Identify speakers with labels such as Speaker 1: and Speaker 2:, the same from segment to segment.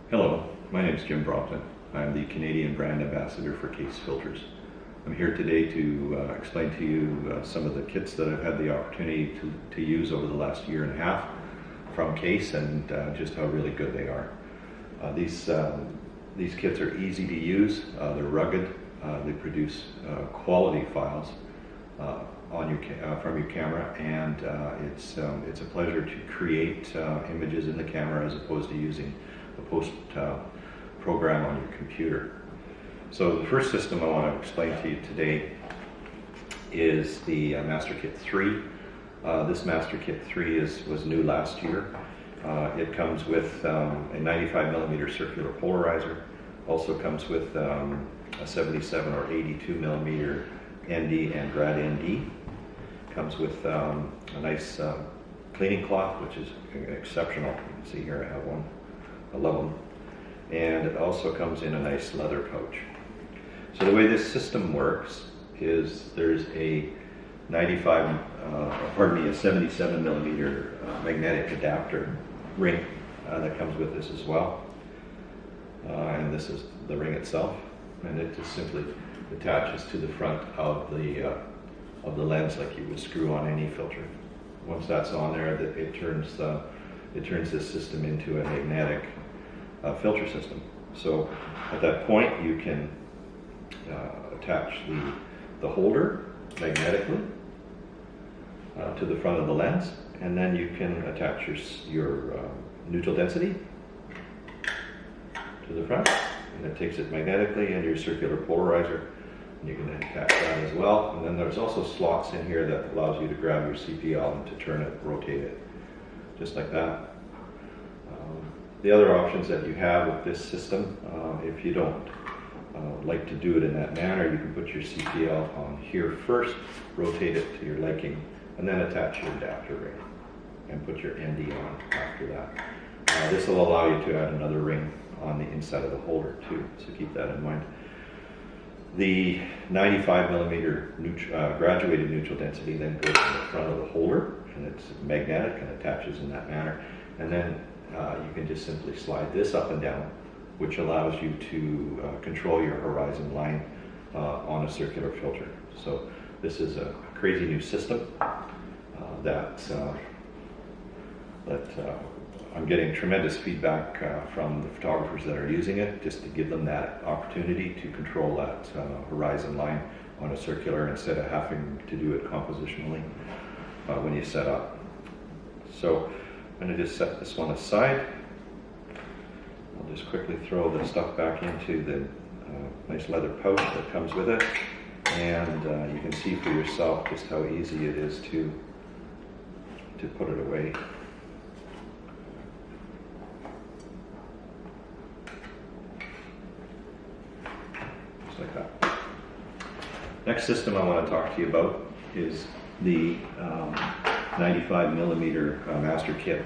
Speaker 1: Hello, my name is Jim Brompton. I'm the Canadian brand ambassador for Kase Filters. I'm here today to explain to you some of the kits that I've had the opportunity to use over the last year and a half from Kase, and just how really good they are. These kits are easy to use, they're rugged, they produce quality files from your camera, and it's a pleasure to create images in the camera as opposed to using a post program on your computer. So the first system I want to explain to you today is the Master Kit 3. This Master Kit 3 was new last year. It comes with a 95mm circular polarizer. Also comes with a 77 or 82mm ND and grad ND. Comes with a nice cleaning cloth, which is exceptional. You can see here I have one. I love them. And it also comes in a nice leather pouch. So the way this system works is there's a 77mm magnetic adapter ring that comes with this as well. And this is the ring itself, and it just simply attaches to the front of the lens like you would screw on any filter. Once that's on there, it turns this system into a magnetic filter system. So at that point you can attach the holder magnetically to the front of the lens, and then you can attach your neutral density to the front, and it takes it magnetically, and your circular polarizer, and you can attach that as well. And then there's also slots in here that allows you to grab your CPL and to turn it, rotate it, just like that. The other options that you have with this system, if you don't like to do it in that manner, you can put your CPL on here first, rotate it to your liking, and then attach your adapter ring and put your ND on after that. This will allow you to add another ring on the inside of the holder too, so keep that in mind. The 95mm graduated neutral density then goes in the front of the holder, and it's magnetic and attaches in that manner. And then you can just simply slide this up and down, which allows you to control your horizon line on a circular filter. So this is a crazy new system that I'm getting tremendous feedback from the photographers that are using it, just to give them that opportunity to control that horizon line on a circular instead of having to do it compositionally when you set up. So I'm going to just set this one aside. I'll just quickly throw the stuff back into the nice leather pouch that comes with it, and you can see for yourself just how easy it is to put it away. Just like that. Next system I want to talk to you about is the 95mm Master Kit.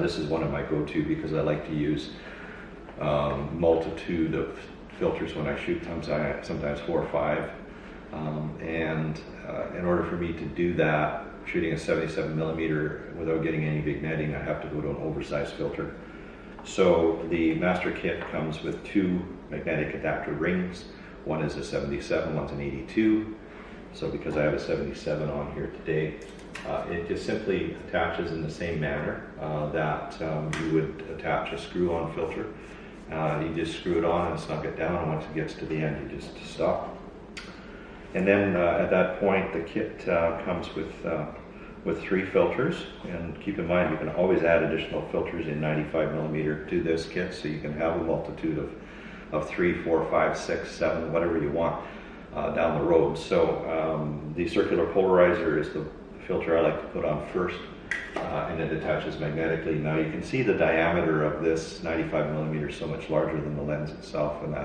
Speaker 1: This is one of my go-to because I like to use multitude of filters when I shoot, sometimes 4 or 5. And in order for me to do that, shooting a 77mm without getting any vignetting, I have to go to an oversized filter. So the Master Kit comes with 2 magnetic adapter rings. One is a 77, one's an 82. So because I have a 77 on here today, it just simply attaches in the same manner that you would attach a screw-on filter. You just screw it on and snug it down, and once it gets to the end, you just stop. And then at that point, the kit comes with 3 filters. And keep in mind, you can always add additional filters in 95mm to this kit, so you can have a multitude of 3, 4, 5, 6, 7, whatever you want down the road. So the circular polarizer is the filter I like to put on first, and it attaches magnetically. Now you can see the diameter of this 95mm is so much larger than the lens itself, and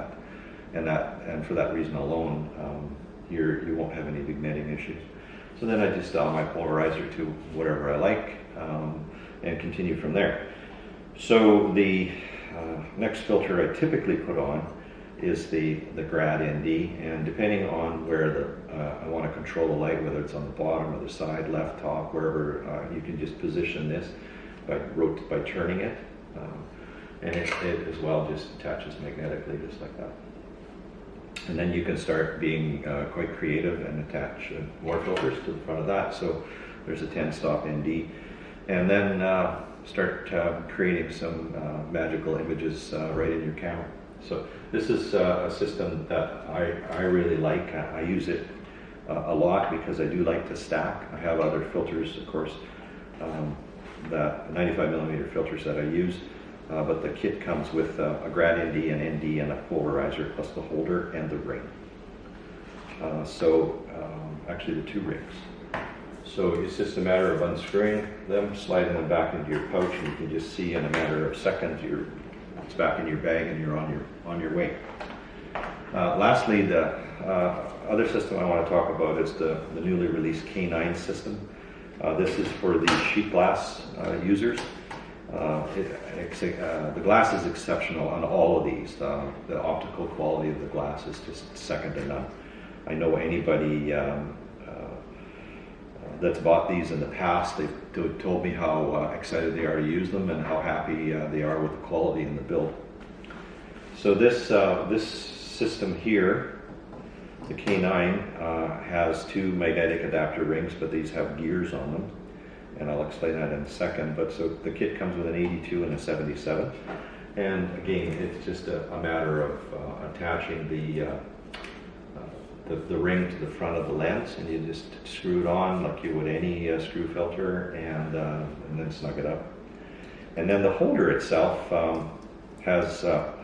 Speaker 1: for that reason alone, you won't have any vignetting issues. So then I just dial my polarizer to whatever I like, and continue from there. So the next filter I typically put on is the grad ND, and depending on where I want to control the light, whether it's on the bottom or the side, left, top, wherever, you can just position this by turning it. and it as well just attaches magnetically just like that. And then you can start being quite creative and attach more filters to the front of that. So there's a 10-stop ND. And then start creating some magical images right in your camera. So this is a system that I really like. I use it a lot because I do like to stack. I have other filters, of course, that 95mm filters that I use. But the kit comes with a grad ND, an ND, and a polarizer, plus the holder and the ring. Actually the 2 rings. So it's just a matter of unscrewing them, sliding them back into your pouch, and you can just see in a matter of seconds it's back in your bag and you're on your way. Lastly, the other system I want to talk about is the newly released K9 system. This is for the sheet glass users. The glass is exceptional on all of these. The optical quality of the glass is just second to none. I know anybody that's bought these in the past, they've told me how excited they are to use them and how happy they are with the quality in the build. So this system here, the K9, has 2 magnetic adapter rings, but these have gears on them, and I'll explain that in a second. But so the kit comes with an 82 and a 77, and again, it's just a matter of attaching the ring to the front of the lens, and you just screw it on like you would any screw filter, and then snug it up. And then the holder itself has a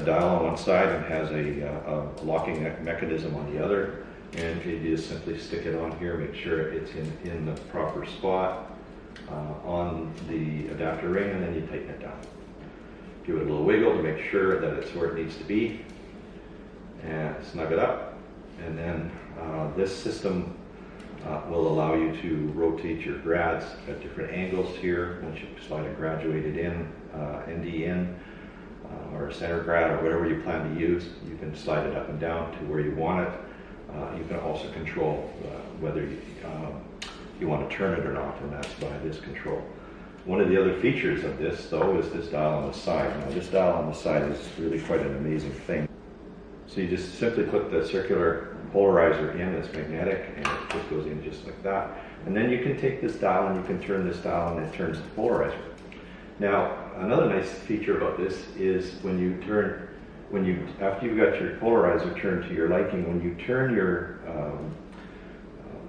Speaker 1: dial on one side and has a locking mechanism on the other, and you just simply stick it on here, make sure it's in the proper spot on the adapter ring, and then you tighten it down. Give it a little wiggle to make sure that it's where it needs to be, and snug it up. And then this system will allow you to rotate your grads at different angles here. Once you slide a graduated ND in, or a center grad, or whatever you plan to use, you can slide it up and down to where you want it. You can also control whether you want to turn it or not, and that's by this control. One of the other features of this, though, is this dial on the side. Now, this dial on the side is really quite an amazing thing. So you just simply put the circular polarizer in, it's magnetic, and it just goes in just like that. And then you can take this dial and you can turn this dial, and it turns the polarizer. Now, another nice feature about this is after you've got your polarizer turned to your liking, when you turn your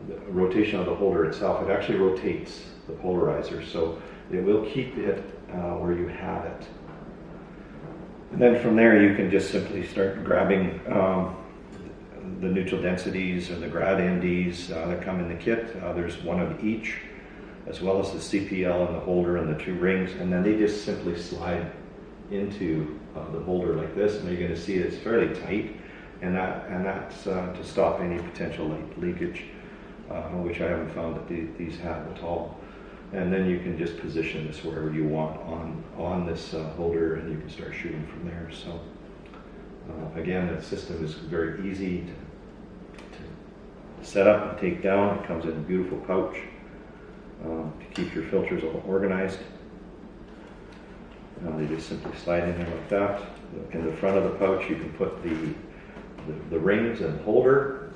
Speaker 1: the rotation of the holder itself, it actually rotates the polarizer, so it will keep it where you have it. And then from there, you can just simply start grabbing the neutral densities or the grad NDs that come in the kit. There's one of each, as well as the CPL and the holder and the 2 rings, and then they just simply slide into the holder like this, and you're going to see it's fairly tight, and that's to stop any potential leakage, which I haven't found that these have at all. And then you can just position this wherever you want on this holder, and you can start shooting from there. So again, the system is very easy to set up and take down. It comes in a beautiful pouch to keep your filters all organized. They just simply slide in there like that. In the front of the pouch, you can put the rings and holder.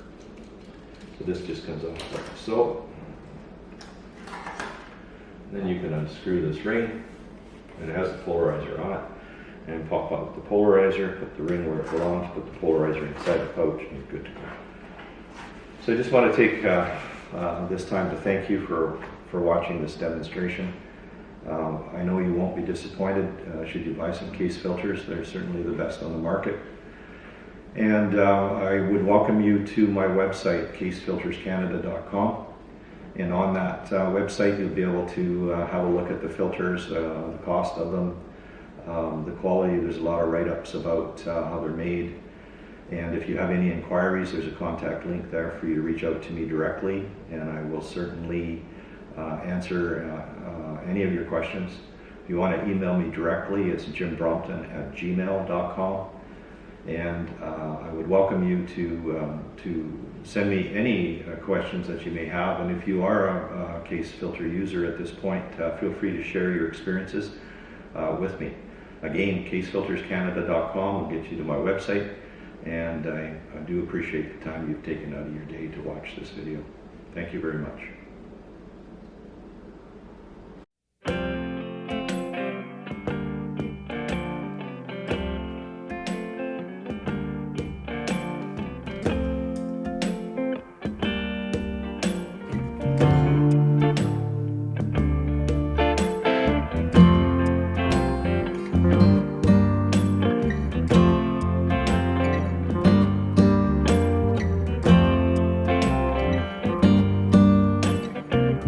Speaker 1: So this just comes off like so. Then you can unscrew this ring. It has the polarizer on it, and pop out the polarizer, put the ring where it belongs, put the polarizer inside the pouch, and you're good to go. So I just want to take this time to thank you for watching this demonstration. I know you won't be disappointed should you buy some Kase filters. They're certainly the best on the market. And I would welcome you to my website, kasefilterscanada.com. And on that website, you'll be able to have a look at the filters, the cost of them, the quality. There's a lot of write-ups about how they're made. And if you have any inquiries, there's a contact link there for you to reach out to me directly, and I will certainly answer any of your questions. If you want to email me directly, it's jimbrompton@gmail.com. And I would welcome you to send me any questions that you may have. And if you are a Kase filter user at this point, feel free to share your experiences with me. Again, kasefilterscanada.com will get you to my website, and I do appreciate the time you've taken out of your day to watch this video. Thank you very much.